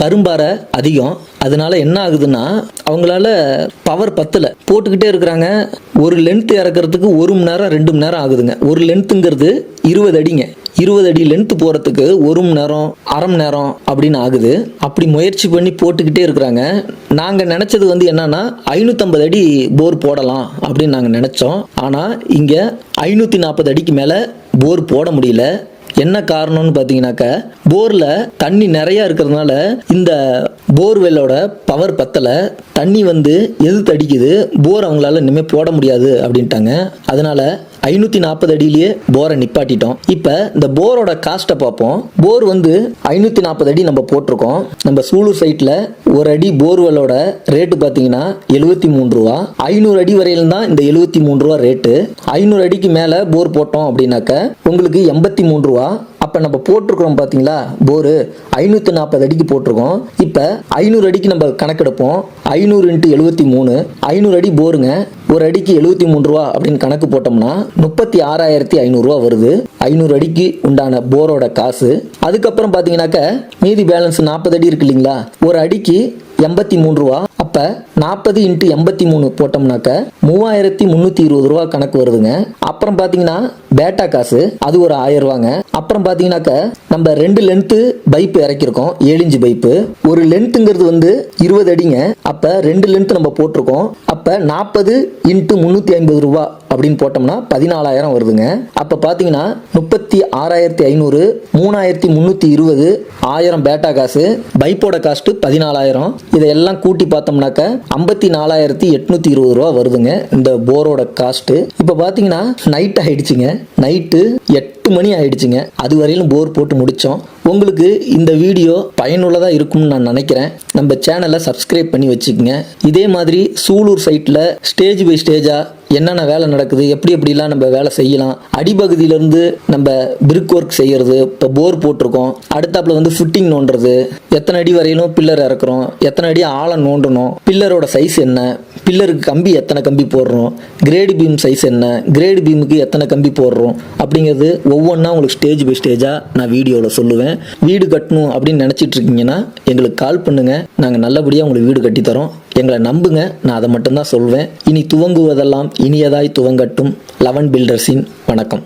கரும்பாறை அதிகம். அதனால என்ன ஆகுதுன்னா அவங்களால பவர் பத்தல போட்டுக்கிட்டே இருக்கிறாங்க. ஒரு லென்த் இறக்கிறதுக்கு 1 மணி நேரம் 2 மணி நேரம் ஆகுதுங்க. ஒரு லென்த்துங்கிறது 20 அடிங்க. 20 அடி லென்த் போகிறதுக்கு 1 மணி நேரம் அரை மணி நேரம் அப்படின்னு ஆகுது. அப்படி முயற்சி பண்ணி போட்டுக்கிட்டே இருக்கிறாங்க. நாங்கள் நினச்சது என்னன்னா 550 அடி போர் போடலாம் அப்படின்னு நாங்கள் நினச்சோம். ஆனால் இங்கே 540 அடிக்கு மேலே போர் போட முடியல. என்ன காரணம்னு பார்த்தீங்கன்னாக்க போரில் தண்ணி நிறையா இருக்கிறதுனால இந்த போர்வெல்லோட பவர் பத்தலை. தண்ணி எதிர்த்து அடிக்குது. போர் அவங்களால இனிமேல் போட முடியாது அப்படின்ட்டாங்க. அதனால 540 அடியிலேயே போரை நிப்பாட்டிட்டோம். இப்போ இந்த போரோட காஸ்ட்டை பார்ப்போம். போர் 540 அடி நம்ம போட்டிருக்கோம். நம்ம சூலூர் சைட்டில் ஒரு அடி போர்வெல்லோட ரேட்டு பார்த்தீங்கன்னா 73 ரூபா. 500 அடி வரையிலும் தான் இந்த 73 ரூபா ரேட்டு. 500 அடிக்கு மேலே போர் போட்டோம் அப்படின்னாக்க உங்களுக்கு 83 ரூபா. அப்போ நம்ம போட்டிருக்கிறோம் பார்த்தீங்களா போரு 540 அடிக்கு போட்டிருக்கோம். இப்போ 500 அடிக்கு நம்ம கணக்கெடுப்போம். 500 × 73 500 அடி போருங்க. ஒரு அடிக்கு 73 ரூபா அப்படின்னு கணக்கு போட்டோம்னா 36,500 ரூபா வருது. 500 அடிக்கு உண்டான போரோட காசு. அதுக்கப்புறம் பார்த்தீங்கன்னாக்க மீதி பேலன்ஸ் 40 அடி இருக்கு இல்லைங்களா, ஒரு அடிக்கு 83 ரூபா. அப்போ 40 × 83 போட்டோம்னாக்க 3,320 ரூபா கணக்கு வருதுங்க. அப்புறம் பார்த்தீங்கன்னா பேட்டா காசு அது ஒரு 1000 ரூபாங்க. அப்புறம் பார்த்தீங்கன்னாக்க நம்ம 2 லென்த்து பைப்பு இறக்கிருக்கோம். 7 inch pipe. ஒரு லென்த்துங்கிறது 20 அடிங்க. அப்போ 2 லென்த்து நம்ம போட்டிருக்கோம். அப்போ 40 × 350 ரூபா அப்படின்னு போட்டோம்னா 14,000 வருதுங்க. அப்போ பார்த்தீங்கன்னா 36,500 3,320 1000 பேட்டா காசு. பைப்போட காஸ்ட்டு 14,000. இதையெல்லாம் கூட்டி பார்த்தோம்னாக்க 54,820 ரூபா வருதுங்க இந்த போரோட காஸ்ட்டு. இப்போ பார்த்தீங்கன்னா நைட் ஆயிடுச்சுங்க. நைட்டு 8 மணி ஆயிடுச்சுங்க. அது வரையிலும் போர் போட்டு முடித்தோம். உங்களுக்கு இந்த வீடியோ பயனுள்ளதாக இருக்கும்னு நான் நினைக்கிறேன். நம்ம சேனலை சப்ஸ்கிரைப் பண்ணி வச்சுக்கோங்க. இதே மாதிரி சூலூர் சைட்டில் ஸ்டேஜ் பை ஸ்டேஜாக என்னென்ன வேலை நடக்குது, எப்படிலாம் நம்ம வேலை செய்யலாம், அடிப்பகுதியிலேருந்து நம்ம பிரிக் ஒர்க் செய்கிறது, இப்போ போர் போட்டிருக்கோம், அடுத்தாப்புல ஃபுட்டிங் நோண்டுறது, எத்தனை அடி வரையிலும் பில்லர் இறக்குறோம், எத்தனை அடி ஆழம் நோண்டணும், பில்லரோட சைஸ் என்ன, பில்லருக்கு கம்பி எத்தனை கம்பி போடுறோம், கிரேடு பீம் சைஸ் என்ன, கிரேடு பீமுக்கு எத்தனை கம்பி போடுறோம் அப்படிங்கிறது ஒவ்வொன்றா உங்களுக்கு ஸ்டேஜ் பை ஸ்டேஜாக நான் வீடியோவில் சொல்லுவேன். வீடு கட்டணும் அப்படின்னு நினச்சிட்டு இருக்கீங்கன்னா எங்களுக்கு கால் பண்ணுங்கள். நாங்கள் நல்லபடியாக உங்களுக்கு வீடு கட்டித்தரோம். எங்களை நம்புங்க. நான் அதை மட்டும்தான் சொல்வேன். இனி துவங்குவதெல்லாம் இனியதாய் துவங்கட்டும். லவன் பில்டர்ஸின் வணக்கம்.